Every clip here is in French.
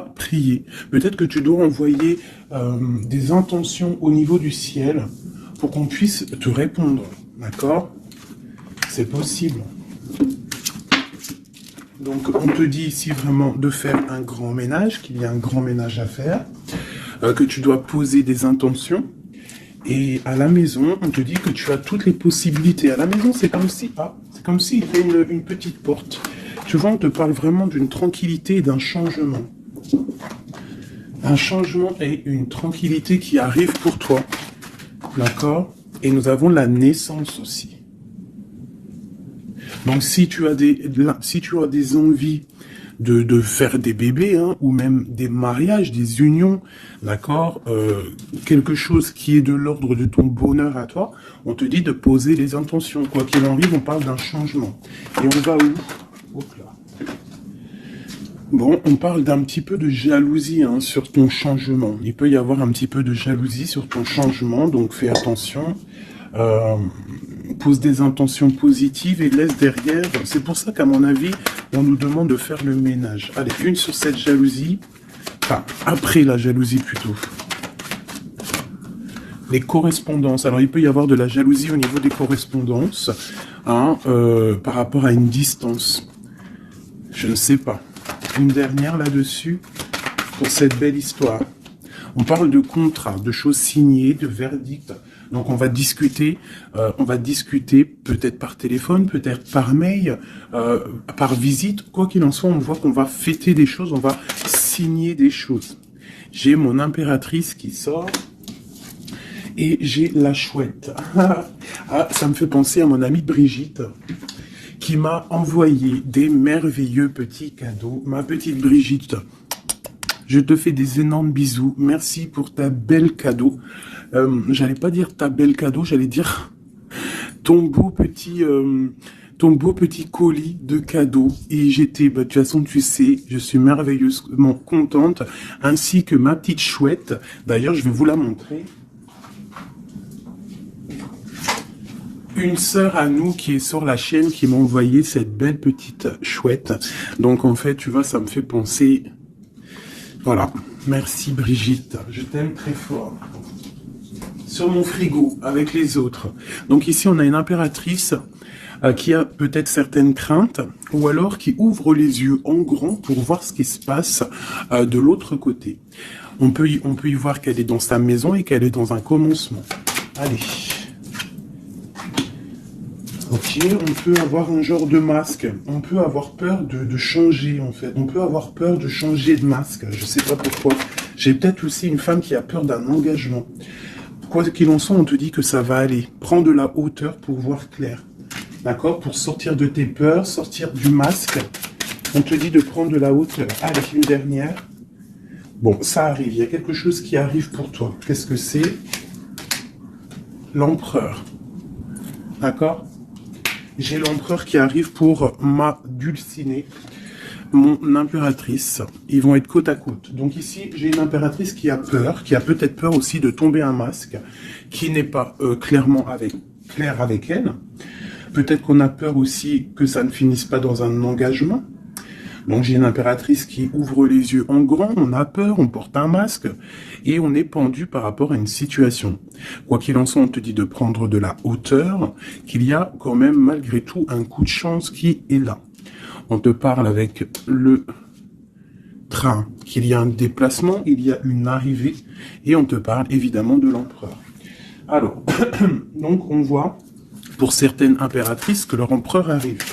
prier. Peut-être que tu dois envoyer des intentions au niveau du ciel pour qu'on puisse te répondre. D'accord? C'est possible. Donc, on te dit ici vraiment de faire un grand ménage, qu'il y a un grand ménage à faire, que tu dois poser des intentions. Et à la maison, on te dit que tu as toutes les possibilités. À la maison, c'est comme si, c'est comme s'il y avait une petite porte. Tu vois, on te parle vraiment d'une tranquillité et d'un changement. Un changement et une tranquillité qui arrive pour toi. D'accord? Et nous avons la naissance aussi. Donc, si tu as des envies de faire des bébés, hein, ou même des mariages, des unions, d'accord, quelque chose qui est de l'ordre de ton bonheur à toi, on te dit de poser les intentions. Quoi qu'il arrive, on parle d'un changement. Et on va où? Hop là. Bon, on parle d'un petit peu de jalousie hein, sur ton changement. Il peut y avoir un petit peu de jalousie sur ton changement, donc fais attention. Pose des intentions positives et laisse derrière. C'est pour ça qu'à mon avis, on nous demande de faire le ménage. Allez, une sur cette jalousie. Enfin, après la jalousie plutôt. Les correspondances. Alors, il peut y avoir de la jalousie au niveau des correspondances, hein, par rapport à une distance. Je ne sais pas. Une dernière là-dessus, pour cette belle histoire. On parle de contrat, de choses signées, de verdicts. Donc on va discuter peut-être par téléphone, peut-être par mail, par visite. Quoi qu'il en soit, on voit qu'on va fêter des choses, on va signer des choses. J'ai mon impératrice qui sort et j'ai la chouette. Ah, ça me fait penser à mon amie Brigitte qui m'a envoyé des merveilleux petits cadeaux. Ma petite Brigitte, je te fais des énormes bisous. Merci pour ta belle cadeau. J'allais pas dire ta belle cadeau, j'allais dire ton beau petit colis de cadeaux. Et j'étais, de toute façon, tu sais, je suis merveilleusement contente, ainsi que ma petite chouette. D'ailleurs, je vais vous la montrer. Une sœur à nous qui est sur la chaîne qui m'a envoyé cette belle petite chouette. Donc en fait, tu vois, ça me fait penser. Voilà. Merci Brigitte. Je t'aime très fort. Sur mon frigo, avec les autres. Donc ici, on a une impératrice qui a peut-être certaines craintes, ou alors qui ouvre les yeux en grand pour voir ce qui se passe de l'autre côté. On peut y voir qu'elle est dans sa maison et qu'elle est dans un commencement. Allez. Ok, on peut avoir un genre de masque. On peut avoir peur de changer, en fait. On peut avoir peur de changer de masque. Je sais pas pourquoi. J'ai peut-être aussi une femme qui a peur d'un engagement. Quoi qu'il en soit, on te dit que ça va aller. Prends de la hauteur pour voir clair. D'accord? Pour sortir de tes peurs, sortir du masque. On te dit de prendre de la hauteur. Allez, une dernière. Bon, ça arrive. Il y a quelque chose qui arrive pour toi. Qu'est-ce que c'est? L'empereur. D'accord? J'ai l'empereur qui arrive pour ma dulcinée, mon impératrice. Ils vont être côte à côte. Donc ici, j'ai une impératrice qui a peur, qui a peut-être peur aussi de tomber un masque, qui n'est pas clairement clair avec elle. Peut-être qu'on a peur aussi que ça ne finisse pas dans un engagement. Donc j'ai une impératrice qui ouvre les yeux en grand, on a peur, on porte un masque et on est pendu par rapport à une situation. Quoi qu'il en soit, on te dit de prendre de la hauteur, qu'il y a quand même malgré tout un coup de chance qui est là. On te parle avec le train, qu'il y a un déplacement, il y a une arrivée et on te parle évidemment de l'empereur. Alors, donc on voit pour certaines impératrices que leur empereur arrive.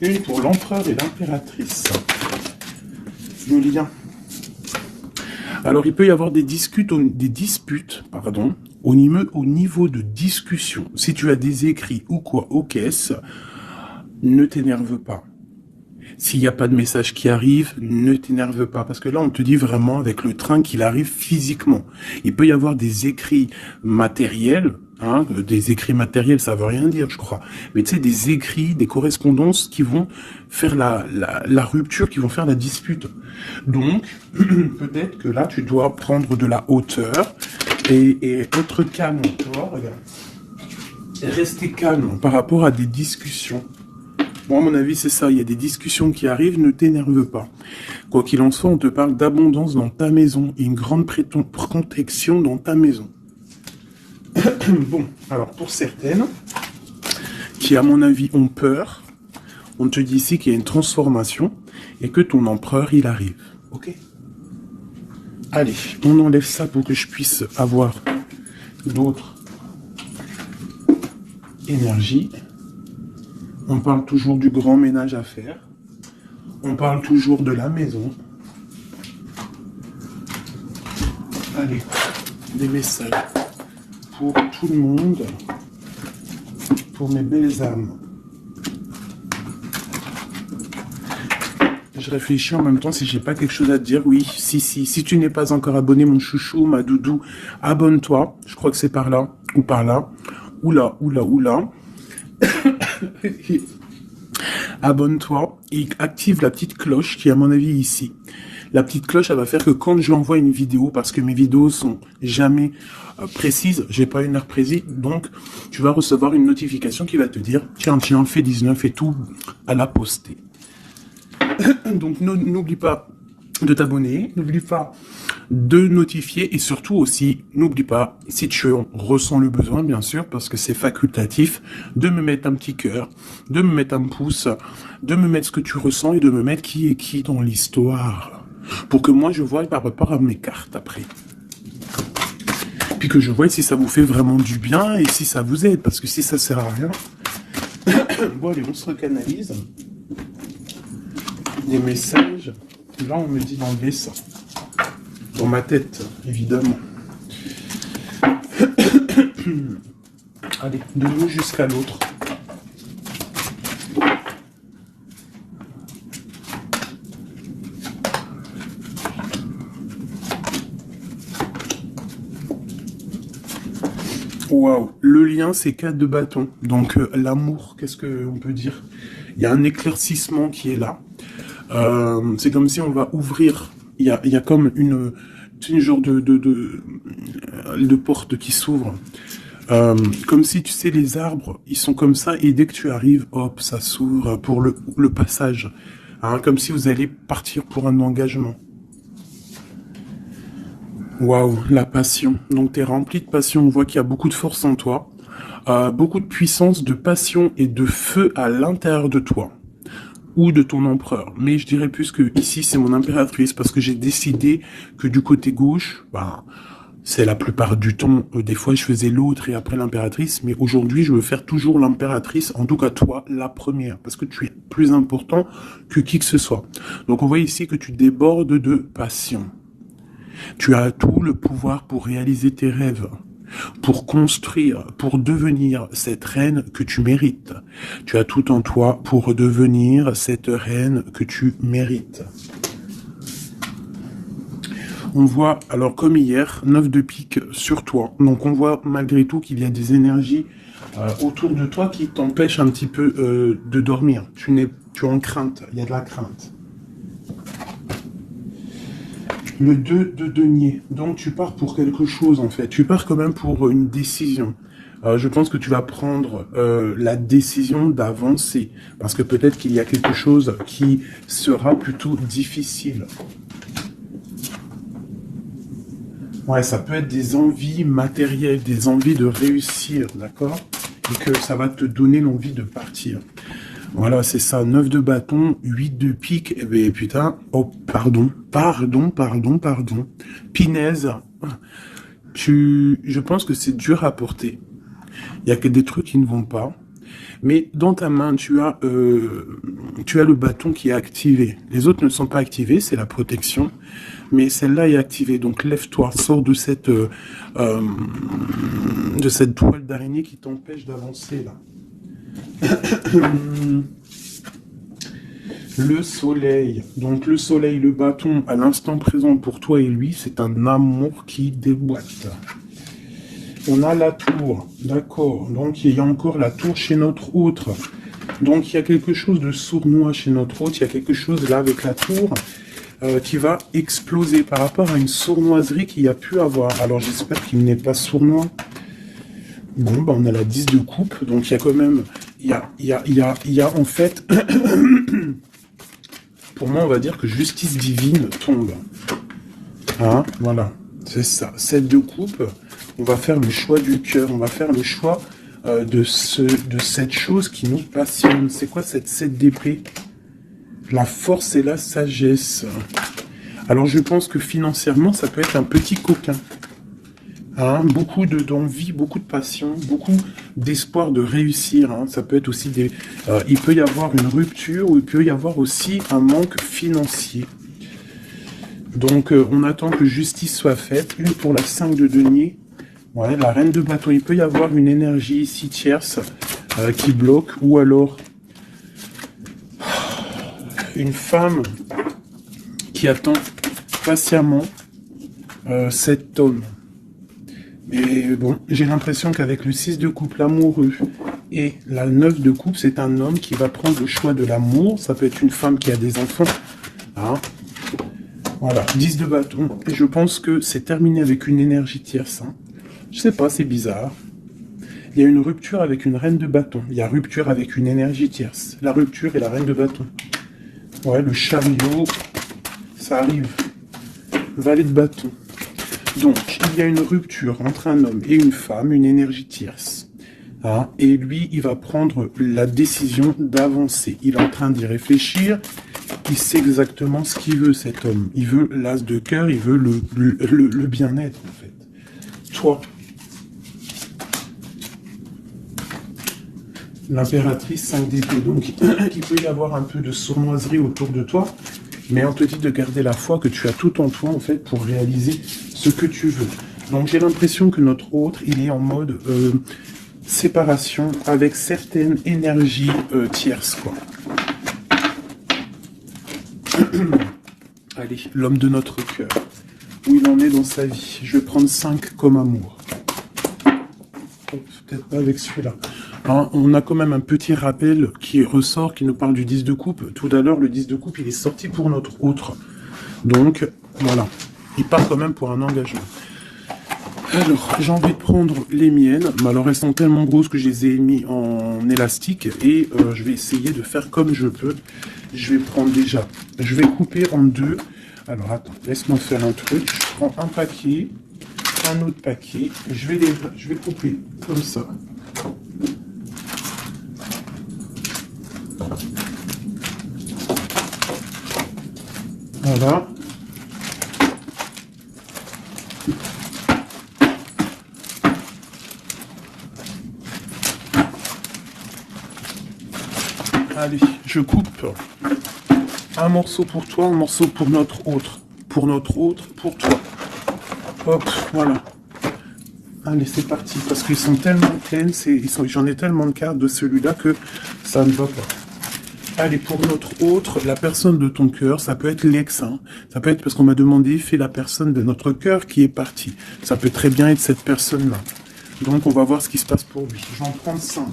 Une pour l'empereur et l'impératrice. Le lien. Alors, il peut y avoir des disputes, au niveau de discussion. Si tu as des écrits ou quoi aux caisses, ne t'énerve pas. S'il n'y a pas de message qui arrive, ne t'énerve pas. Parce que là, on te dit vraiment avec le train qu'il arrive physiquement. Il peut y avoir des écrits matériels. Hein, des écrits matériels, ça veut rien dire, je crois. Mais tu sais, des écrits, des correspondances qui vont faire la rupture, qui vont faire la dispute. Donc, peut-être que là, tu dois prendre de la hauteur et être calme. Tu vois, regarde. Et rester calme par rapport à des discussions. Bon, à mon avis, c'est ça. Il y a des discussions qui arrivent, ne t'énerve pas. Quoi qu'il en soit, on te parle d'abondance dans ta maison et une grande protection dans ta maison. Bon, alors pour certaines, qui à mon avis ont peur, on te dit ici qu'il y a une transformation et que ton empereur, il arrive. Ok? Allez, on enlève ça pour que je puisse avoir d'autres énergies. On parle toujours du grand ménage à faire. On parle toujours de la maison. Allez, des messages pour tout le monde, pour mes belles âmes. Je réfléchis en même temps si j'ai pas quelque chose à te dire. Oui, si tu n'es pas encore abonné, mon chouchou, ma doudou, abonne-toi. Je crois que c'est par là, ou par là. Oula. Abonne-toi et active la petite cloche qui est à mon avis ici. La petite cloche, elle va faire que quand j'envoie une vidéo, parce que mes vidéos sont jamais précises, j'ai pas une heure précise, donc tu vas recevoir une notification qui va te dire tiens, fais 19 et tout à la poster. Donc n'oublie pas de t'abonner, n'oublie pas de notifier et surtout aussi, n'oublie pas, si tu ressens le besoin, bien sûr, parce que c'est facultatif, de me mettre un petit cœur, de me mettre un pouce, de me mettre ce que tu ressens et de me mettre qui est qui dans l'histoire. Pour que moi, je voie par rapport à mes cartes après. Puis que je voie si ça vous fait vraiment du bien et si ça vous aide, parce que si ça sert à rien... Bon, allez, on se recanalise. Des messages. Là, on me dit d'enlever ça. Dans ma tête, évidemment. Allez, de l'eau jusqu'à l'autre. Waouh, le lien c'est 4 de bâton. Donc l'amour, qu'est-ce qu'on peut dire? Il y a un éclaircissement qui est là. C'est comme si on va ouvrir. Il y a comme une genre de porte qui s'ouvre. Comme si, tu sais, les arbres, ils sont comme ça, et dès que tu arrives, hop, ça s'ouvre pour le passage. Hein, comme si vous allez partir pour un engagement. Waouh, la passion. Donc, tu es rempli de passion. On voit qu'il y a beaucoup de force en toi. Beaucoup de puissance, de passion et de feu à l'intérieur de toi. Ou de ton empereur. Mais je dirais plus que ici, c'est mon impératrice, parce que j'ai décidé que du côté gauche, c'est la plupart du temps, des fois je faisais l'autre et après l'impératrice, mais aujourd'hui je veux faire toujours l'impératrice, en tout cas toi, la première, parce que tu es plus important que qui que ce soit. Donc on voit ici que tu débordes de passion. Tu as tout le pouvoir pour réaliser tes rêves, pour construire, pour devenir cette reine que tu mérites. Tu as tout en toi pour devenir cette reine que tu mérites. On voit, alors comme hier, 9 de pique sur toi. Donc on voit malgré tout qu'il y a des énergies autour de toi qui t'empêchent un petit peu de dormir. Tu es en crainte, il y a de la crainte. Le 2 de denier. Donc tu pars pour quelque chose en fait. Tu pars quand même pour une décision. Je pense que tu vas prendre la décision d'avancer. Parce que peut-être qu'il y a quelque chose qui sera plutôt difficile. Ouais, ça peut être des envies matérielles, des envies de réussir, d'accord? Et que ça va te donner l'envie de partir. Voilà, c'est ça, 9 de bâton, 8 de pique, et bien putain, oh, pardon. Pinaise, je pense que c'est dur à porter. Il y a que des trucs qui ne vont pas. Mais dans ta main, tu as le bâton qui est activé. Les autres ne sont pas activés, c'est la protection. Mais celle-là est activée. Donc lève-toi, sors de cette toile d'araignée qui t'empêche d'avancer là. Le soleil. Donc le soleil, le bâton, à l'instant présent pour toi et lui, c'est un amour qui déboîte. On a la tour, d'accord. Donc il y a encore la tour chez notre autre. Donc il y a quelque chose de sournois chez notre autre. Il y a quelque chose là avec la tour qui va exploser par rapport à une sournoiserie qu'il y a pu avoir. Alors j'espère qu'il n'est pas sournois. Bon, on a la 10 de coupe. Donc il y a quand même il y a en fait, pour moi, on va dire que justice divine tombe. Hein, voilà, c'est ça. 7 de coupe, on va faire le choix du cœur, on va faire le choix de cette chose qui nous passionne. C'est quoi cette 7 d'épée? La force et la sagesse. Alors je pense que financièrement, ça peut être un petit coquin. Hein, beaucoup d'envie, beaucoup de passion, beaucoup d'espoir de réussir. Hein. Ça peut être aussi des... il peut y avoir une rupture ou il peut y avoir aussi un manque financier. Donc on attend que justice soit faite. Une pour la 5 de denier. Ouais, la reine de bâton. Il peut y avoir une énergie ici tierce qui bloque. Ou alors une femme qui attend patiemment cet homme. Mais bon, j'ai l'impression qu'avec le 6 de coupe, l'amoureux, et la 9 de coupe, c'est un homme qui va prendre le choix de l'amour. Ça peut être une femme qui a des enfants. Hein. Voilà, 10 de bâton. Et je pense que c'est terminé avec une énergie tierce. Hein. Je sais pas, c'est bizarre. Il y a une rupture avec une reine de bâton. Il y a rupture avec une énergie tierce. La rupture et la reine de bâton. Ouais, le chariot, ça arrive. Valet de bâton. Donc, il y a une rupture entre un homme et une femme, une énergie tierce. Hein, et lui, il va prendre la décision d'avancer. Il est en train d'y réfléchir. Il sait exactement ce qu'il veut, cet homme. Il veut l'as de cœur, il veut le bien-être, en fait. Toi, l'impératrice 5 d'épée. Donc, il peut y avoir un peu de sournoiserie autour de toi. Mais on te dit de garder la foi que tu as tout en toi, en fait, pour réaliser ce que tu veux. Donc, j'ai l'impression que notre autre, il est en mode séparation avec certaines énergies tierces, quoi. Allez, l'homme de notre cœur. Où il en est dans sa vie. Je vais prendre 5 comme amour. Peut-être pas avec celui-là. Hein, on a quand même un petit rappel qui ressort, qui nous parle du 10 de coupe. Tout à l'heure, le 10 de coupe, il est sorti pour notre autre. Donc, voilà. Il part quand même pour un engagement. Alors, j'ai envie de prendre les miennes. Mais alors, elles sont tellement grosses que je les ai mis en élastique. Et je vais essayer de faire comme je peux. Je vais prendre déjà... Je vais couper en deux. Alors, attends, laisse-moi faire un truc. Je prends un paquet, un autre paquet. Je vais couper comme ça. Voilà. Allez, je coupe un morceau pour toi, un morceau pour notre autre. Pour notre autre, pour toi. Hop, voilà. Allez, c'est parti. Parce qu'ils sont tellement pleines, j'en ai tellement de cartes de celui-là que ça ne va pas. Allez, pour notre autre, la personne de ton cœur, ça peut être l'ex, hein. Ça peut être parce qu'on m'a demandé, fais la personne de notre cœur qui est partie. Ça peut très bien être cette personne-là. Donc, on va voir ce qui se passe pour lui. Je vais en prendre 5.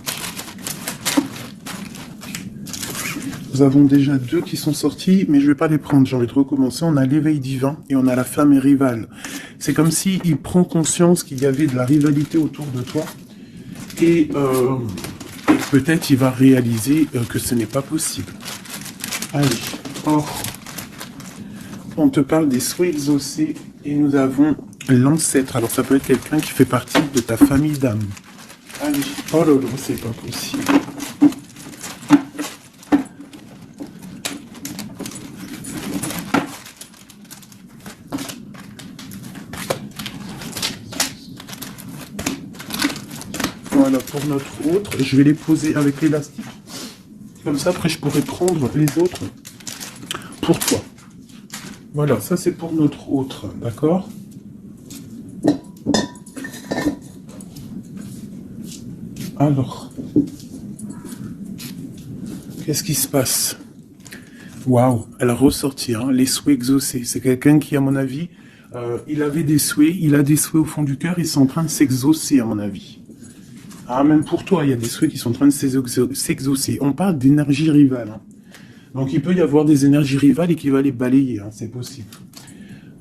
Nous avons déjà 2 qui sont sortis, mais je vais pas les prendre. J'ai envie de recommencer. On a l'éveil divin et on a la femme et rivale. C'est comme si il prend conscience qu'il y avait de la rivalité autour de toi. Et peut-être il va réaliser que ce n'est pas possible. Allez, or, on te parle des souhaits exaucés et nous avons l'ancêtre. Alors ça peut être quelqu'un qui fait partie de ta famille d'âme. Allez, oh là là, c'est pas possible. Voilà, pour notre autre, je vais les poser avec l'élastique. Comme ça, après, je pourrai prendre les autres pour toi. Voilà, ça c'est pour notre autre, d'accord? Alors, qu'est-ce qui se passe? Waouh, elle a ressorti, hein, les souhaits exaucés. C'est quelqu'un qui, à mon avis, il avait des souhaits, il a des souhaits au fond du cœur, ils sont en train de s'exaucer, à mon avis. Ah, même pour toi, il y a des souhaits qui sont en train de s'exaucer. On parle d'énergie rivale. Hein. Donc, il peut y avoir des énergies rivales et qui va les balayer. Hein, c'est possible.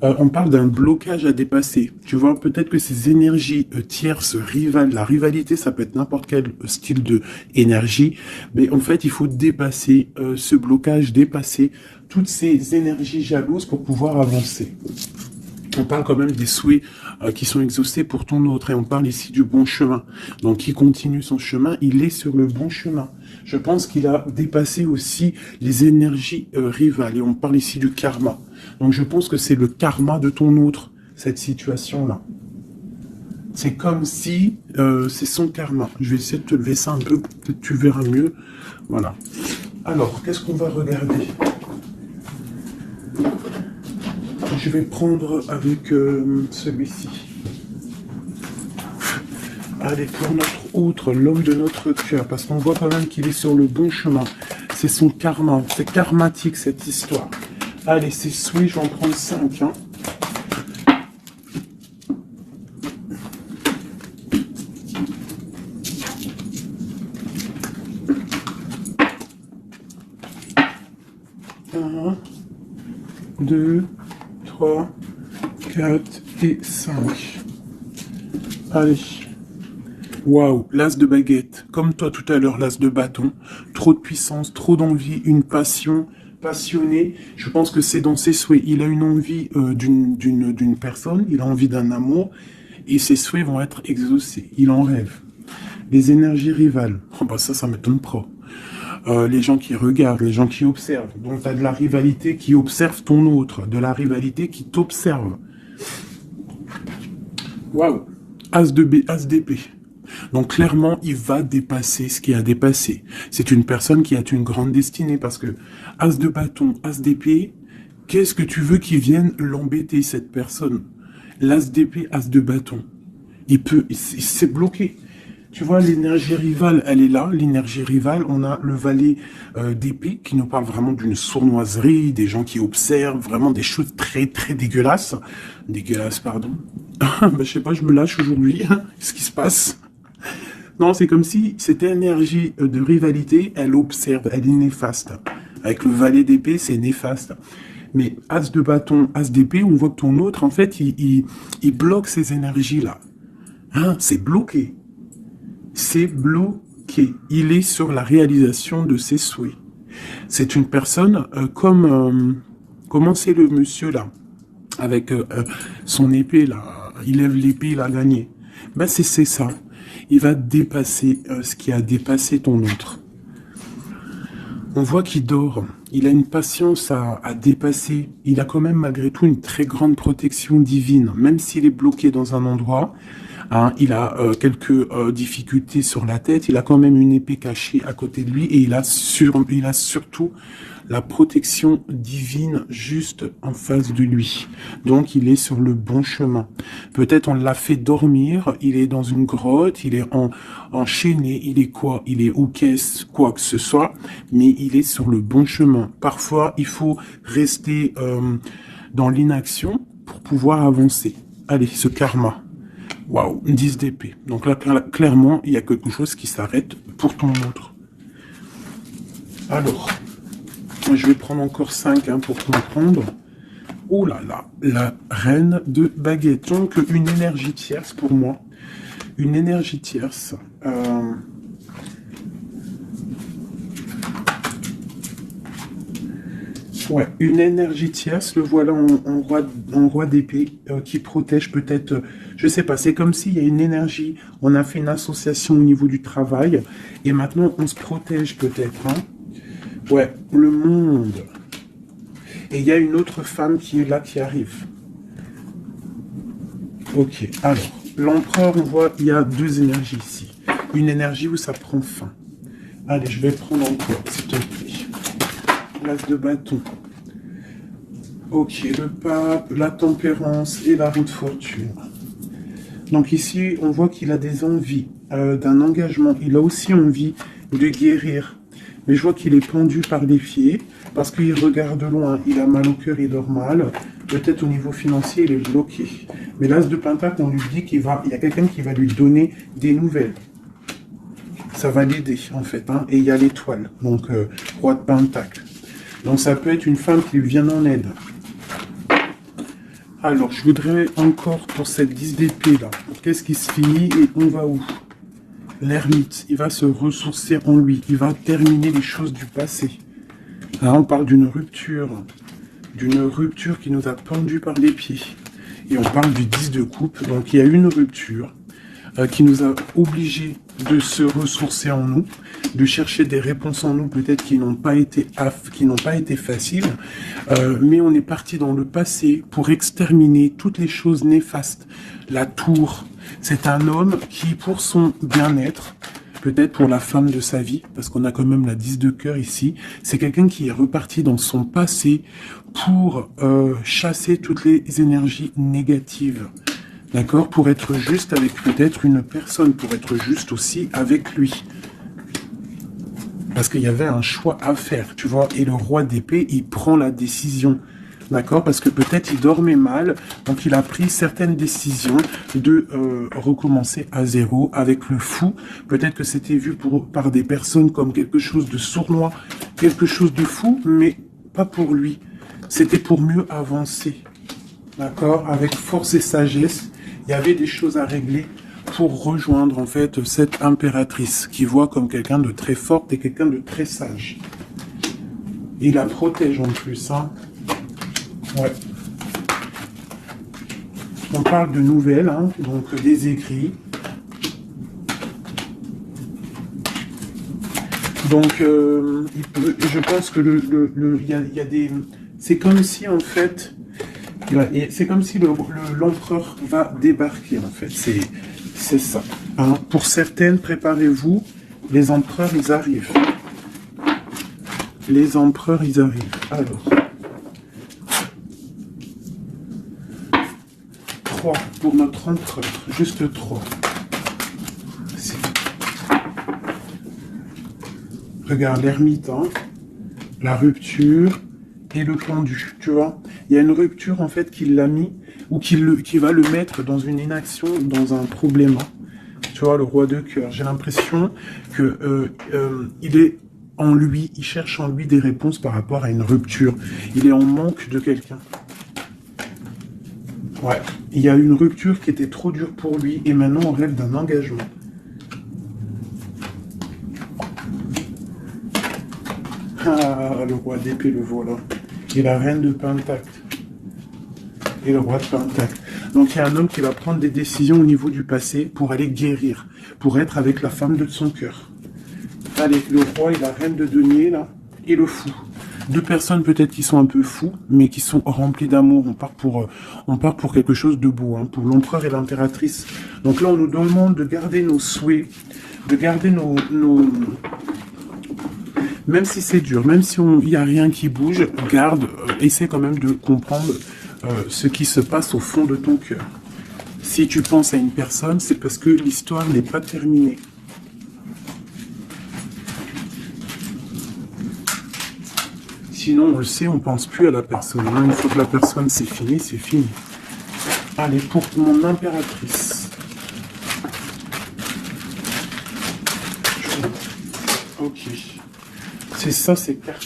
On parle d'un blocage à dépasser. Tu vois, peut-être que ces énergies tierces, rivales, la rivalité, ça peut être n'importe quel style de énergie, mais en fait, il faut dépasser ce blocage, dépasser toutes ces énergies jalouses pour pouvoir avancer. On parle quand même des souhaits qui sont exaucés pour ton autre, et on parle ici du bon chemin. Donc, il continue son chemin, il est sur le bon chemin. Je pense qu'il a dépassé aussi les énergies rivales, et on parle ici du karma. Donc, je pense que c'est le karma de ton autre, cette situation-là. C'est comme si c'est son karma. Je vais essayer de te lever ça un peu, peut-être tu verras mieux. Voilà. Alors, qu'est-ce qu'on va regarder ? Je vais prendre avec celui-ci. Allez, pour notre autre, l'homme de notre cœur, parce qu'on voit quand même qu'il est sur le bon chemin. C'est son karma, c'est karmatique cette histoire. Allez, c'est souhait, je vais en prendre 5. Hein. Un, 2, 3, 4 et 5. Allez. Waouh, l'as de baguette. Comme toi tout à l'heure, l'as de bâton. Trop de puissance, trop d'envie, une passion, passionné. Je pense que c'est dans ses souhaits. Il a une envie d'une personne, il a envie d'un amour, et ses souhaits vont être exaucés. Il en rêve. Les énergies rivales. Oh bah ça m'étonne pas. Les gens qui regardent, les gens qui observent. Donc, tu as de la rivalité qui observe ton autre, de la rivalité qui t'observe. Waouh, As de B, As d'épée. Donc, clairement, il va dépasser ce qui a dépassé. C'est une personne qui a une grande destinée parce que As de bâton, As d'épée, qu'est-ce que tu veux qu'il vienne l'embêter, cette personne? L'As d'épée, As de bâton. Il s'est bloqué. Tu vois, l'énergie rivale, elle est là. L'énergie rivale, on a le valet d'épée qui nous parle vraiment d'une sournoiserie, des gens qui observent, vraiment des choses très, très dégueulasses. Dégueulasses, pardon. Ben, je sais pas, je me lâche aujourd'hui. Qu'est-ce qui se passe? Non, c'est comme si cette énergie de rivalité, elle observe, elle est néfaste. Avec le valet d'épée, c'est néfaste. Mais As de bâton, As d'épée, on voit que ton autre, en fait, il bloque ces énergies-là. Hein, c'est bloqué. C'est bloqué. Il est sur la réalisation de ses souhaits. C'est une personne comment c'est le monsieur là, avec son épée là, il lève l'épée, il a gagné. Ben c'est ça. Il va dépasser ce qui a dépassé ton autre. On voit qu'il dort. Il a une patience à dépasser. Il a quand même malgré tout une très grande protection divine, même s'il est bloqué dans un endroit. Hein, il a quelques difficultés sur la tête, il a quand même une épée cachée à côté de lui et il a surtout la protection divine juste en face de lui. Donc il est sur le bon chemin. Peut-être on l'a fait dormir, il est dans une grotte, il est enchaîné, il est quoi? Il est quoi que ce soit, mais il est sur le bon chemin. Parfois il faut rester dans l'inaction pour pouvoir avancer. Allez, ce karma. Waouh, 10 d'épée. Donc là, clairement, il y a quelque chose qui s'arrête pour ton autre. Alors, je vais prendre encore 5 pour comprendre. Oh là là, la reine de baguette. Donc, une énergie tierce pour moi. Une énergie tierce. Ouais, une énergie tierce, le voilà en roi d'épée qui protège peut-être, je sais pas, c'est comme s'il y a une énergie, on a fait une association au niveau du travail, et maintenant on se protège peut-être. Hein. Ouais, le monde. Et il y a une autre femme qui est là, qui arrive. Ok, alors, l'empereur, on voit, il y a 2 énergies ici. Une énergie où ça prend fin. Allez, je vais prendre encore, s'il te plaît. L'as de bâton. Ok, le pape, la tempérance et la roue de fortune. Donc ici, on voit qu'il a des envies d'un engagement. Il a aussi envie de guérir. Mais je vois qu'il est pendu par les pieds parce qu'il regarde loin. Il a mal au cœur, il dort mal. Peut-être au niveau financier, il est bloqué. Mais l'as de pentacle, on lui dit il y a quelqu'un qui va lui donner des nouvelles. Ça va l'aider, en fait. Hein. Et il y a l'étoile, donc roi de pentacle. Donc ça peut être une femme qui lui vient en aide. Alors, je voudrais encore pour cette 10 d'épée là, qu'est-ce qui se finit et on va où? L'ermite, il va se ressourcer en lui, il va terminer les choses du passé. Là, on parle d'une rupture qui nous a pendu par les pieds. Et on parle du 10 de coupe, donc il y a une rupture qui nous a obligés de se ressourcer en nous, de chercher des réponses en nous, peut-être qui n'ont pas été faciles, mais on est parti dans le passé pour exterminer toutes les choses néfastes. La tour, c'est un homme qui, pour son bien-être, peut-être pour la femme de sa vie, parce qu'on a quand même la 10 de cœur ici, c'est quelqu'un qui est reparti dans son passé pour chasser toutes les énergies négatives. D'accord? Pour être juste avec peut-être une personne, pour être juste aussi avec lui. Parce qu'il y avait un choix à faire, tu vois. Et le roi d'épée, il prend la décision. D'accord? Parce que peut-être il dormait mal, donc il a pris certaines décisions de recommencer à zéro avec le fou. Peut-être que c'était vu par des personnes comme quelque chose de sournois, quelque chose de fou, mais pas pour lui. C'était pour mieux avancer. D'accord? Avec force et sagesse. Il y avait des choses à régler pour rejoindre en fait cette impératrice qui voit comme quelqu'un de très forte et quelqu'un de très sage. Il la protège en plus, hein. Ouais. On parle de nouvelles, hein, donc des écrits. Donc, je pense que il y a des... C'est comme si en fait... C'est comme si l'empereur va débarquer, en fait. C'est ça. Hein. Pour certaines, préparez-vous. Les empereurs, ils arrivent. Les empereurs, ils arrivent. Alors. 3 pour notre empereur. Juste 3. Regarde, l'ermite, hein. La rupture et le pendu, tu vois. Il y a une rupture, en fait, qui l'a mis, ou qui va le mettre dans une inaction, dans un problème. Tu vois, le roi de cœur. J'ai l'impression que il est en lui, il cherche en lui des réponses par rapport à une rupture. Il est en manque de quelqu'un. Ouais. Il y a une rupture qui était trop dure pour lui, et maintenant on rêve d'un engagement. Ah, le roi d'épée, le voilà. Et la reine de pentacle. Et le roi de pentacle. Donc il y a un homme qui va prendre des décisions au niveau du passé pour aller guérir, pour être avec la femme de son cœur. Allez, le roi et la reine de denier, là, et le fou. Deux personnes peut-être qui sont un peu fous, mais qui sont remplies d'amour. On part pour quelque chose de beau, hein, pour l'empereur et l'impératrice. Donc là, on nous demande de garder nos souhaits, de garder nos... Même si c'est dur, même si il n'y a rien qui bouge, garde, essaie quand même de comprendre ce qui se passe au fond de ton cœur. Si tu penses à une personne, c'est parce que l'histoire n'est pas terminée. Sinon, on le sait, on pense plus à la personne. Hein. Une fois que la personne, c'est fini, c'est fini. Allez, pour mon impératrice. Ok. C'est ça, c'est clair.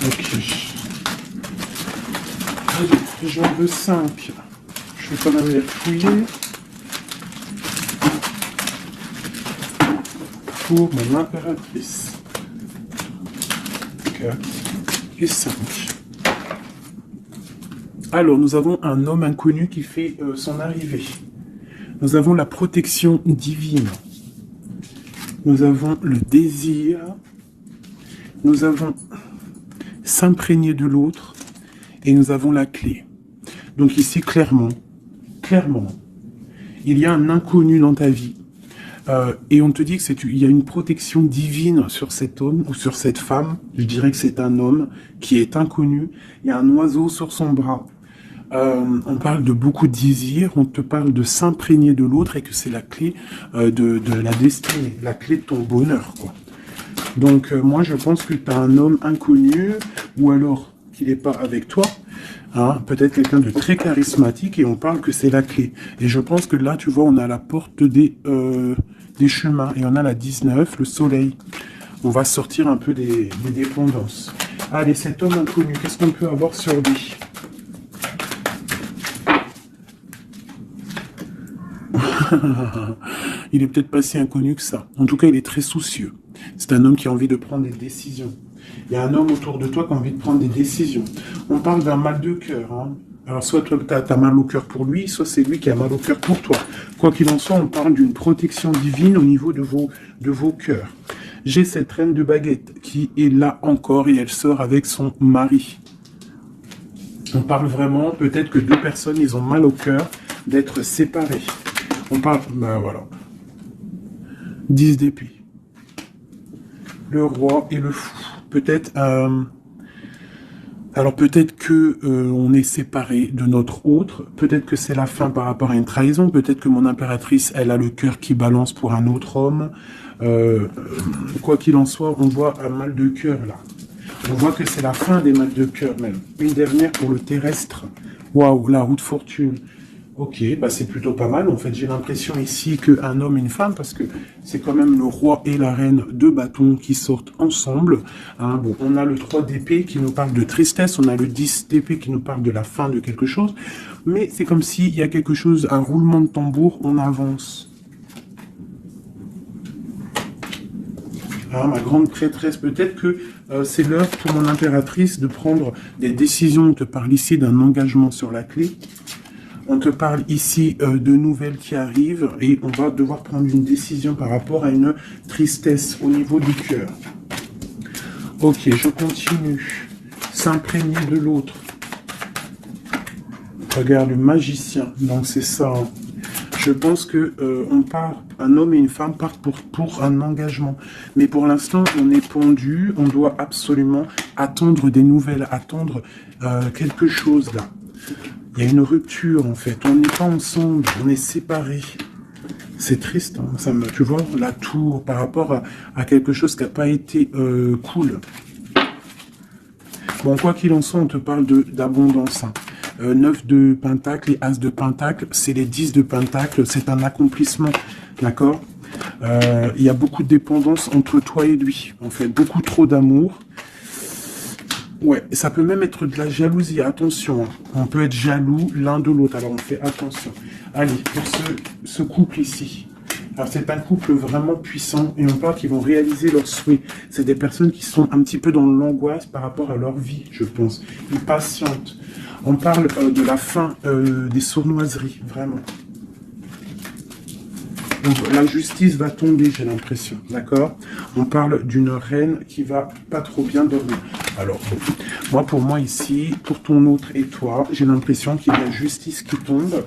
Ok. Allez, j'en veux 5. Je vais quand même les fouiller. Pour mon impératrice. 4 et 5. Alors, nous avons un homme inconnu qui fait son arrivée. Nous avons la protection divine. Nous avons le désir. Nous avons s'imprégner de l'autre. Et nous avons la clé. Donc ici, clairement, il y a un inconnu dans ta vie. Et on te dit qu'il y a une protection divine sur cet homme ou sur cette femme. Je dirais que c'est un homme qui est inconnu. Il y a un oiseau sur son bras. On parle de beaucoup de désirs, on te parle de s'imprégner de l'autre et que c'est la clé de la destinée, la clé de ton bonheur, quoi. Donc moi je pense que tu as un homme inconnu ou alors qu'il n'est pas avec toi, hein, peut-être quelqu'un de très charismatique et on parle que c'est la clé. Et je pense que là tu vois on a la porte des chemins et on a la 19, le soleil. On va sortir un peu des dépendances. Allez, cet homme inconnu, qu'est-ce qu'on peut avoir sur lui? Il est peut-être pas si inconnu que ça. En tout cas, il est très soucieux. C'est un homme qui a envie de prendre des décisions. Il y a un homme autour de toi qui a envie de prendre des décisions. On parle d'un mal de cœur. Hein. Alors, soit toi, tu as mal au cœur pour lui, soit c'est lui qui a mal au cœur pour toi. Quoi qu'il en soit, on parle d'une protection divine au niveau de vos cœurs. J'ai cette reine de baguette qui est là encore et elle sort avec son mari. On parle vraiment, peut-être que deux personnes, ils ont mal au cœur d'être séparés. On parle, ben voilà. 10 d'épée. Le roi et le fou. Peut-être, alors peut-être que on est séparés de notre autre. Peut-être que c'est la fin par rapport à une trahison. Peut-être que mon impératrice, elle a le cœur qui balance pour un autre homme. Quoi qu'il en soit, on voit un mal de cœur là. On voit que c'est la fin des mal de cœur même. Une dernière pour le terrestre. Waouh, la roue de fortune. Ok, bah c'est plutôt pas mal. En fait, j'ai l'impression ici qu'un homme et une femme, parce que c'est quand même le roi et la reine de bâtons qui sortent ensemble. Hein, bon, on a le 3 d'épée qui nous parle de tristesse, on a le 10 d'épée qui nous parle de la fin de quelque chose. Mais c'est comme s'il y a quelque chose, un roulement de tambour, on avance. Ah, ma grande prêtresse, peut-être que c'est l'heure pour mon impératrice de prendre des décisions. On te parle ici d'un engagement sur la clé. On te parle ici de nouvelles qui arrivent et on va devoir prendre une décision par rapport à une tristesse au niveau du cœur. Ok, je continue. S'imprégner de l'autre. Regarde, le magicien. Donc c'est ça. Hein. Je pense que on part, un homme et une femme partent pour un engagement. Mais pour l'instant, on est pendu. On doit absolument attendre des nouvelles, attendre quelque chose là. Il y a une rupture en fait, on n'est pas ensemble, on est séparés. C'est triste, hein. Ça me, tu vois, la tour par rapport à quelque chose qui n'a pas été cool. Bon, quoi qu'il en soit, on te parle d'abondance. Hein. 9 de pentacle et as de pentacle, c'est les 10 de pentacle, c'est un accomplissement, d'accord? Il y a beaucoup de dépendance entre toi et lui, en fait, beaucoup trop d'amour. Ouais, ça peut même être de la jalousie, attention, hein. On peut être jaloux l'un de l'autre, alors on fait attention. Allez, pour ce couple ici, alors c'est un couple vraiment puissant, et on parle qu'ils vont réaliser leurs souhaits. C'est des personnes qui sont un petit peu dans l'angoisse par rapport à leur vie, je pense. Ils patientent. On parle de la fin des sournoiseries, vraiment. Donc, la justice va tomber, j'ai l'impression, d'accord? On parle d'une reine qui va pas trop bien dormir. Alors, bon, pour moi ici, pour ton autre et toi, j'ai l'impression qu'il y a justice qui tombe,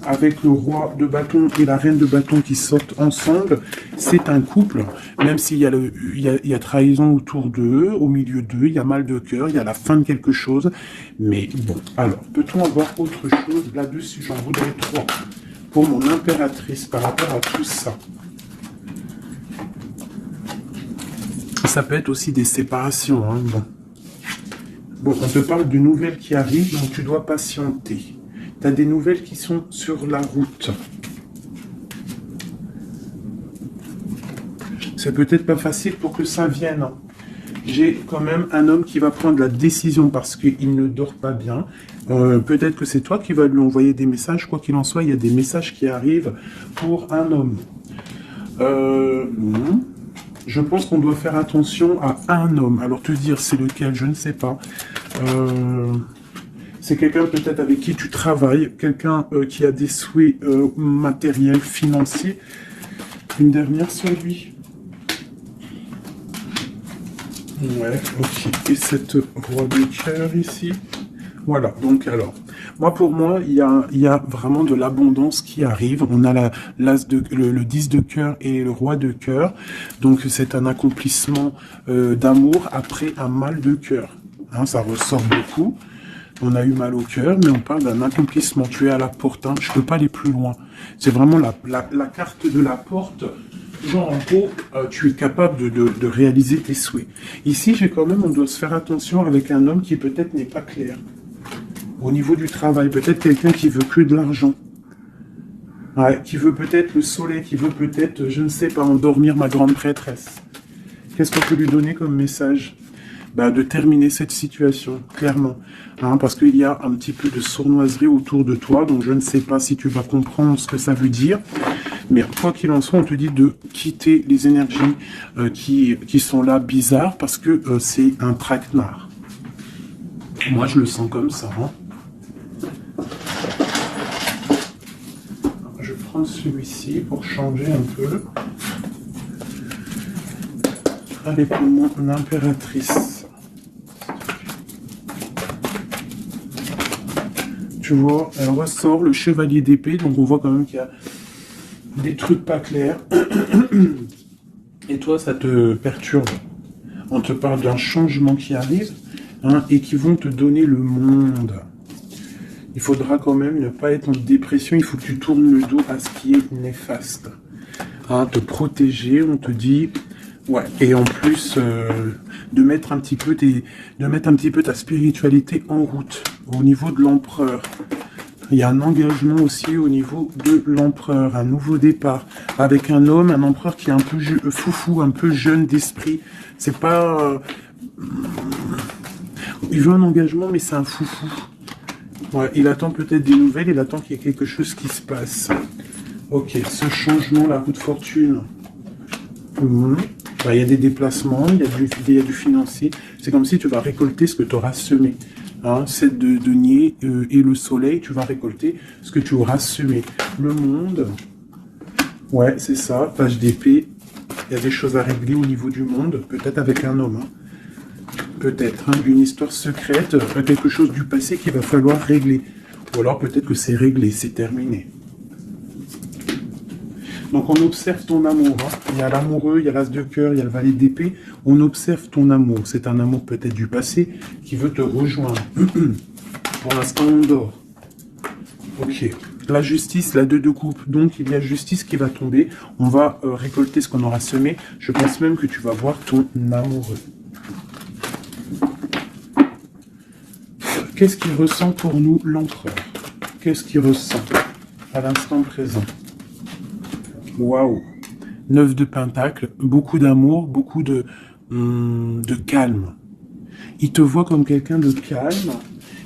avec le roi de bâton et la reine de bâton qui sortent ensemble. C'est un couple, même s'il y a il y a trahison autour d'eux, au milieu d'eux, il y a mal de cœur, il y a la fin de quelque chose. Mais bon, alors, peut-on avoir autre chose là-dessus? J'en voudrais 3. Pour mon impératrice par rapport à tout ça. Ça peut être aussi des séparations. Hein, bon, on te parle de nouvelles qui arrivent, donc tu dois patienter. Tu as des nouvelles qui sont sur la route. C'est peut-être pas facile pour que ça vienne. Hein. J'ai quand même un homme qui va prendre la décision parce qu'il ne dort pas bien. Peut-être que c'est toi qui vas lui envoyer des messages. Quoi qu'il en soit, il y a des messages qui arrivent pour un homme. Je pense qu'on doit faire attention à un homme. Alors te dire c'est lequel, je ne sais pas. C'est quelqu'un peut-être avec qui tu travailles. Quelqu'un qui a des souhaits matériels, financiers. Une dernière sur lui. Ouais, ok. Et cette roi de cœur ici. Voilà, donc alors, pour moi, il y a vraiment de l'abondance qui arrive. On a le 10 de cœur et le roi de cœur. Donc c'est un accomplissement d'amour après un mal de cœur. Hein, ça ressort beaucoup. On a eu mal au cœur, mais on parle d'un accomplissement. Tu es à la porte, hein, je ne peux pas aller plus loin. C'est vraiment la carte de la porte. Genre, en gros, tu es capable de réaliser tes souhaits. Ici, on doit se faire attention avec un homme qui peut-être n'est pas clair. Au niveau du travail, peut-être quelqu'un qui veut que de l'argent. Ouais, qui veut peut-être le soleil, qui veut peut-être, je ne sais pas, endormir ma grande prêtresse. Qu'est-ce qu'on peut lui donner comme message? Bah, de terminer cette situation, clairement. Hein, parce qu'il y a un petit peu de sournoiserie autour de toi, donc je ne sais pas si tu vas comprendre ce que ça veut dire. Mais quoi qu'il en soit, on te dit de quitter les énergies qui sont là bizarres, parce que c'est un traquenard. Moi, je le sens comme ça. Hein. Je prends celui-ci pour changer un peu. Allez, pour mon impératrice. Tu vois, elle ressort le chevalier d'épée, donc on voit quand même qu'il y a des trucs pas clairs. Et toi, ça te perturbe. On te parle d'un changement qui arrive, hein, et qui vont te donner le monde. Il faudra quand même ne pas être en dépression, il faut que tu tournes le dos à ce qui est néfaste. Hein, te protéger, on te dit... Ouais, et en plus, de mettre un petit peu ta spiritualité en route, au niveau de l'empereur. Il y a un engagement aussi au niveau de l'empereur, un nouveau départ, avec un homme, un empereur qui est un peu foufou, un peu jeune d'esprit. C'est pas... il veut un engagement, mais c'est un foufou. Ouais, il attend peut-être des nouvelles, il attend qu'il y ait quelque chose qui se passe. Ok, ce changement, la roue de fortune. Il y a des déplacements, il y a du financier. C'est comme si tu vas récolter ce que tu auras semé. Hein, 7 de denier et le soleil, tu vas récolter ce que tu auras semé. Le monde, ouais, c'est ça, page d'épée. Il y a des choses à régler au niveau du monde, peut-être avec un homme. Hein. Peut-être, hein, une histoire secrète, quelque chose du passé qu'il va falloir régler. Ou alors peut-être que c'est réglé, c'est terminé. Donc on observe ton amour. Hein. Il y a l'amoureux, il y a l'as de cœur, il y a le valet d'épée. On observe ton amour. C'est un amour peut-être du passé qui veut te rejoindre. Pour l'instant, on dort. Ok. La justice, la 2 de coupe. Donc il y a justice qui va tomber. On va récolter ce qu'on aura semé. Je pense même que tu vas voir ton amoureux. Qu'est-ce qu'il ressent pour nous, l'empereur? Qu'est-ce qu'il ressent à l'instant présent? Waouh, 9 de pentacles, beaucoup d'amour, beaucoup de calme. Il te voit comme quelqu'un de calme,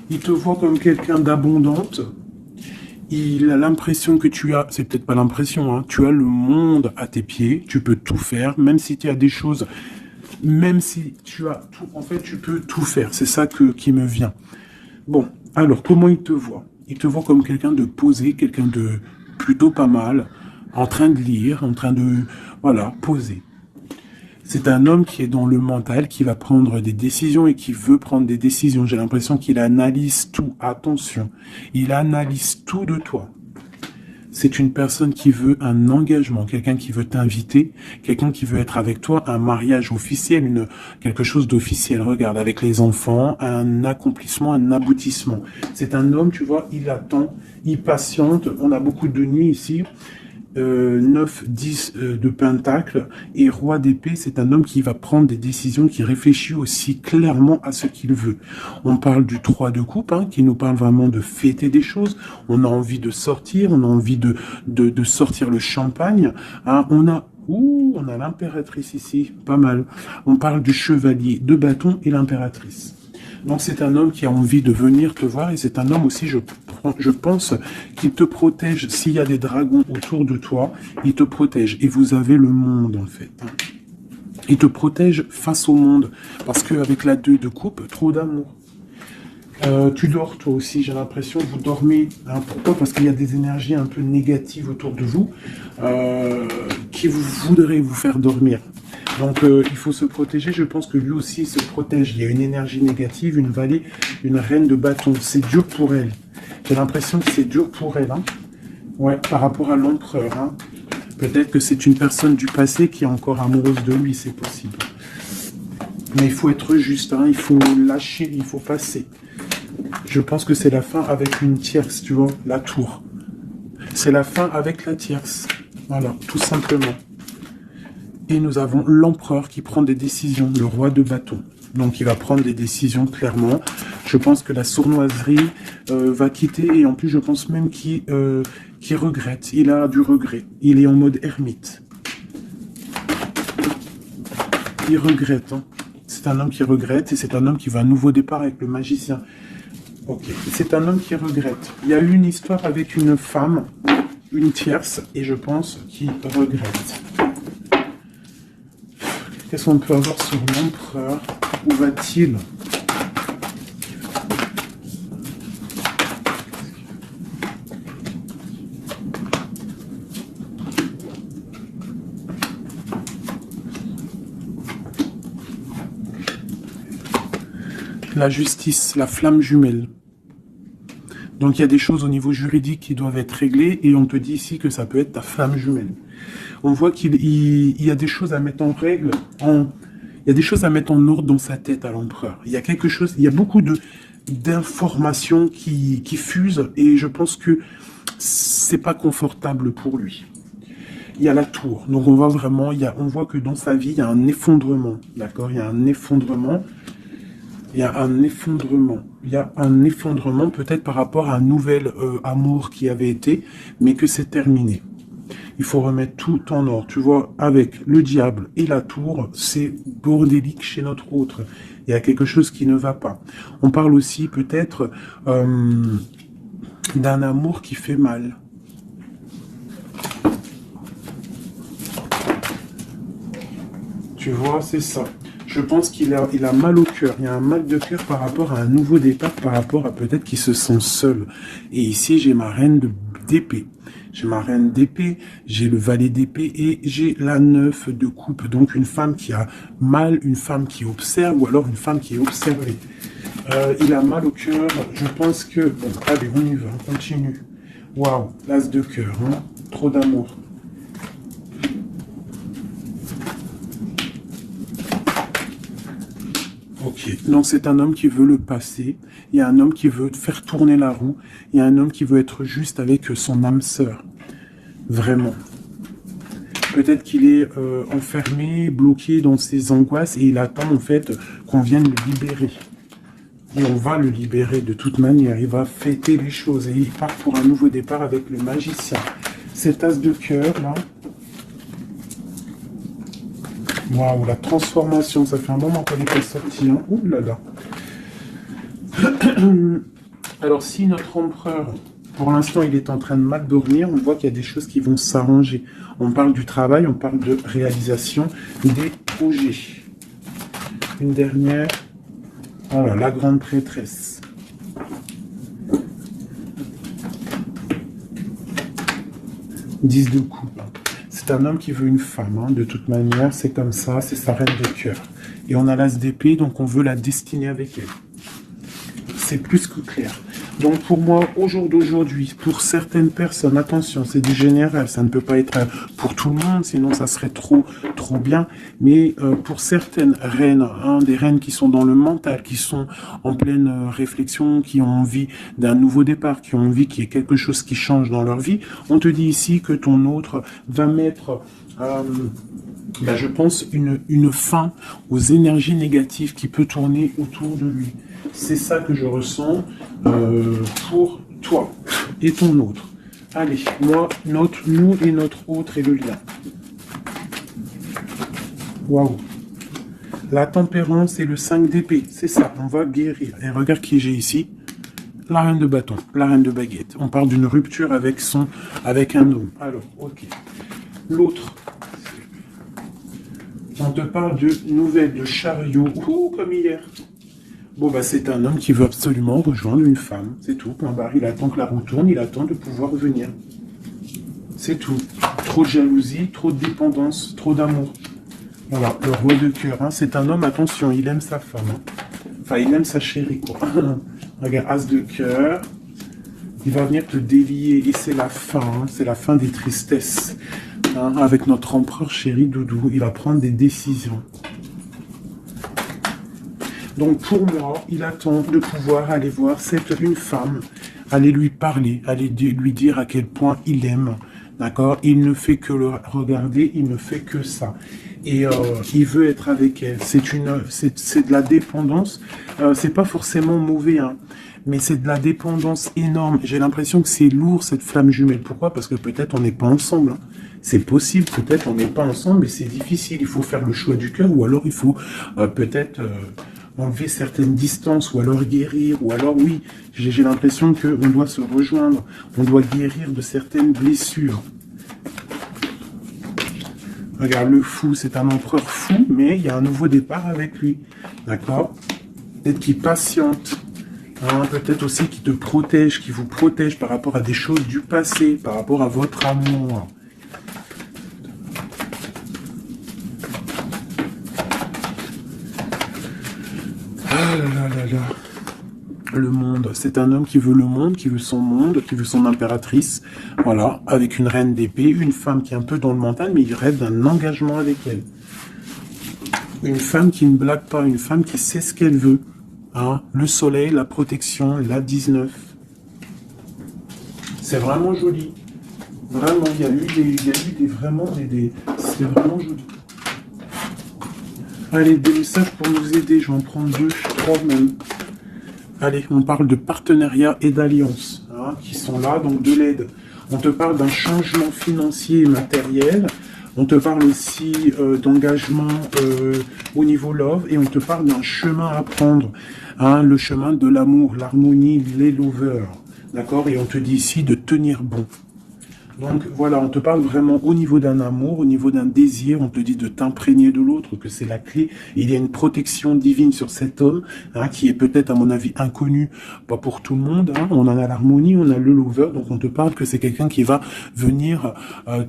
il te voit comme quelqu'un d'abondante. Il a l'impression que tu as, c'est peut-être pas l'impression, hein, tu as le monde à tes pieds, tu peux tout faire, même si tu as des choses, même si tu as tout, en fait tu peux tout faire, c'est ça qui me vient. Bon, alors comment il te voit? Il te voit comme quelqu'un de posé, quelqu'un de plutôt pas mal, en train de lire, en train de, voilà, poser. C'est un homme qui est dans le mental, qui va prendre des décisions et qui veut prendre des décisions. J'ai l'impression qu'il analyse tout. Attention, il analyse tout de toi. C'est une personne qui veut un engagement, quelqu'un qui veut t'inviter, quelqu'un qui veut être avec toi, un mariage officiel, quelque chose d'officiel. Regarde, avec les enfants, un accomplissement, un aboutissement. C'est un homme, tu vois, il attend, il patiente. On a beaucoup de nuits ici. 9, 10 de pentacle et roi d'épée, c'est un homme qui va prendre des décisions, qui réfléchit aussi clairement à ce qu'il veut. On parle du 3 de coupe, hein, qui nous parle vraiment de fêter des choses. On a envie de sortir, on a envie de sortir le champagne. Hein. On a l'impératrice ici, pas mal. On parle du chevalier de bâton et l'impératrice. Donc c'est un homme qui a envie de venir te voir et c'est un homme aussi, je pense, qui te protège. S'il y a des dragons autour de toi, il te protège. Et vous avez le monde en fait. Il te protège face au monde. Parce qu'avec la 2 de coupe, trop d'amour. Tu dors toi aussi, j'ai l'impression, vous dormez. Hein, pourquoi? Parce qu'il y a des énergies un peu négatives autour de vous qui voudraient vous faire dormir. Donc il faut se protéger, je pense que lui aussi se protège. Il y a une énergie négative, une vallée, une reine de bâton. C'est dur pour elle. J'ai l'impression que c'est dur pour elle. Hein. Ouais, par rapport à l'empereur. Hein. Peut-être que c'est une personne du passé qui est encore amoureuse de lui, c'est possible. Mais il faut être juste, hein. Il faut lâcher, il faut passer. Je pense que c'est la fin avec une tierce, tu vois, la tour. C'est la fin avec la tierce. Voilà, tout simplement. Et nous avons l'empereur qui prend des décisions, le roi de bâton. Donc il va prendre des décisions clairement. Je pense que la sournoiserie va quitter et en plus je pense même qu'il regrette. Il a du regret. Il est en mode ermite. il regrette. Hein. C'est un homme qui regrette et c'est un homme qui va à un nouveau départ avec le magicien. Ok, c'est un homme qui regrette. Il y a eu une histoire avec une femme, une tierce, et je pense qu'il regrette. Qu'est-ce qu'on peut avoir sur l'empereur? Où va-t-il? La justice, la flamme jumelle. Donc il y a des choses au niveau juridique qui doivent être réglées et on te dit ici que ça peut être ta flamme jumelle. On voit qu'il y a des choses à mettre en règle, il y a des choses à mettre en ordre dans sa tête à l'empereur. Il y a quelque chose, il y a beaucoup d'informations qui fusent et je pense que c'est pas confortable pour lui. Il y a la tour, donc on voit vraiment, on voit que dans sa vie il y a un effondrement, d'accord? Il y a un effondrement. Il y a un effondrement. Il y a un effondrement peut-être par rapport à un nouvel amour qui avait été, mais que c'est terminé. Il faut remettre tout en ordre. Tu vois, avec le diable et la tour, c'est bordélique chez notre autre. Il y a quelque chose qui ne va pas. On parle aussi peut-être d'un amour qui fait mal. Tu vois, c'est ça. Je pense qu'il a mal au cœur. Il y a un mal de cœur par rapport à un nouveau départ, par rapport à peut-être qu'il se sent seul. Et ici, j'ai ma reine d'épée. J'ai ma reine d'épée, j'ai le valet d'épée et j'ai la 9 de coupe. Donc une femme qui a mal, une femme qui observe ou alors une femme qui est observée. Il a mal au cœur. Je pense que... Bon, allez, on y va, on continue. Waouh, l'as de cœur, hein. Trop d'amour. Ok, donc c'est un homme qui veut le passé, il y a un homme qui veut faire tourner la roue, il y a un homme qui veut être juste avec son âme sœur. Vraiment. Peut-être qu'il est enfermé, bloqué dans ses angoisses et il attend en fait qu'on vienne le libérer. Et on va le libérer de toute manière, il va fêter les choses et il part pour un nouveau départ avec le magicien. Cet as de cœur là... Waouh, la transformation, ça fait un moment qu'on n'est pas sorti. Hein. Ouh là là. Alors, si notre empereur, pour l'instant, il est en train de mal dormir, on voit qu'il y a des choses qui vont s'arranger. On parle du travail, on parle de réalisation des projets. Une dernière. Voilà, la grande prêtresse. Dix de coupe. C'est un homme qui veut une femme, hein, de toute manière, c'est comme ça, c'est sa reine de cœur. Et on a l'as d'épée, donc on veut la destiner avec elle. C'est plus que clair. Donc pour moi, au jour d'aujourd'hui, pour certaines personnes, attention, c'est du général, ça ne peut pas être pour tout le monde, sinon ça serait trop bien. Mais pour certaines reines, hein, des reines qui sont dans le mental, qui sont en pleine réflexion, qui ont envie d'un nouveau départ, qui ont envie qu'il y ait quelque chose qui change dans leur vie, on te dit ici que ton autre va mettre... je pense une fin aux énergies négatives qui peut tourner autour de lui. C'est ça que je ressens pour toi et ton autre. Allez, moi, nous et notre autre est le lien. Waouh. La tempérance et le 5 d'épée, c'est ça, on va guérir. Et regarde qui j'ai ici. La reine de bâton, la reine de baguette. On parle d'une rupture avec un homme. Alors, ok. L'autre. On te parle de nouvelles, de chariot. Ouh, comme hier. Bon, bah, c'est un homme qui veut absolument rejoindre une femme. C'est tout. Point barre. Il attend que la roue tourne. Il attend de pouvoir venir. C'est tout. Trop de jalousie, trop de dépendance, trop d'amour. Voilà, le roi de cœur. Hein. C'est un homme, attention, il aime sa femme. Hein. Enfin, il aime sa chérie, quoi. Regarde, as de cœur. Il va venir te délier. Et c'est la fin. Hein. C'est la fin des tristesses. Hein. Avec notre empereur chéri Doudou. Il va prendre des décisions. Donc pour moi, il attend de pouvoir aller voir une femme, aller lui parler, aller lui dire à quel point il aime, d'accord? Il ne fait que le regarder, il ne fait que ça. Et il veut être avec elle. C'est de la dépendance. C'est pas forcément mauvais, hein, mais c'est de la dépendance énorme. J'ai l'impression que c'est lourd, cette flamme jumelle. Pourquoi? Parce que peut-être on n'est pas ensemble. Hein. C'est possible, peut-être on n'est pas ensemble, mais c'est difficile. Il faut faire le choix du cœur, ou alors il faut peut-être enlever certaines distances, ou alors guérir, ou alors oui, j'ai l'impression qu'on doit se rejoindre, on doit guérir de certaines blessures. Regarde, le fou, c'est un empereur fou, mais il y a un nouveau départ avec lui. D'accord? Peut-être qu'il patiente. Hein, peut-être aussi qu'il te protège, qu'il vous protège par rapport à des choses du passé, par rapport à votre amour. Ah là là là là. Le monde, c'est un homme qui veut le monde, qui veut son impératrice, voilà, avec une reine d'épée, une femme qui est un peu dans le mental, mais il rêve d'un engagement avec elle. Une femme qui ne blague pas, une femme qui sait ce qu'elle veut. Hein, le soleil, la protection, la 19. C'est vraiment joli. Vraiment, il y a eu vraiment des... C'est vraiment joli. Allez, des messages pour nous aider, je vais en prendre 2, 3 même. Allez, on parle de partenariat et d'alliance, hein, qui sont là, donc de l'aide. On te parle d'un changement financier et matériel. On te parle aussi d'engagement au niveau love. Et on te parle d'un chemin à prendre. Hein, le chemin de l'amour, l'harmonie, les lovers. D'accord? Et on te dit ici de tenir bon. Donc voilà, on te parle vraiment au niveau d'un amour, au niveau d'un désir, on te dit de t'imprégner de l'autre, que c'est la clé. Il y a une protection divine sur cet homme, hein, qui est peut-être à mon avis inconnu, pas pour tout le monde. Hein. On en a l'harmonie, on a le lover, donc on te parle que c'est quelqu'un qui va venir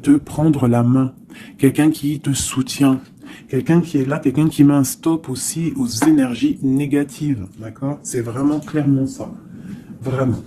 te prendre la main, quelqu'un qui te soutient. Quelqu'un qui est là, quelqu'un qui met un stop aussi aux énergies négatives, d'accord? C'est vraiment clairement ça, vraiment.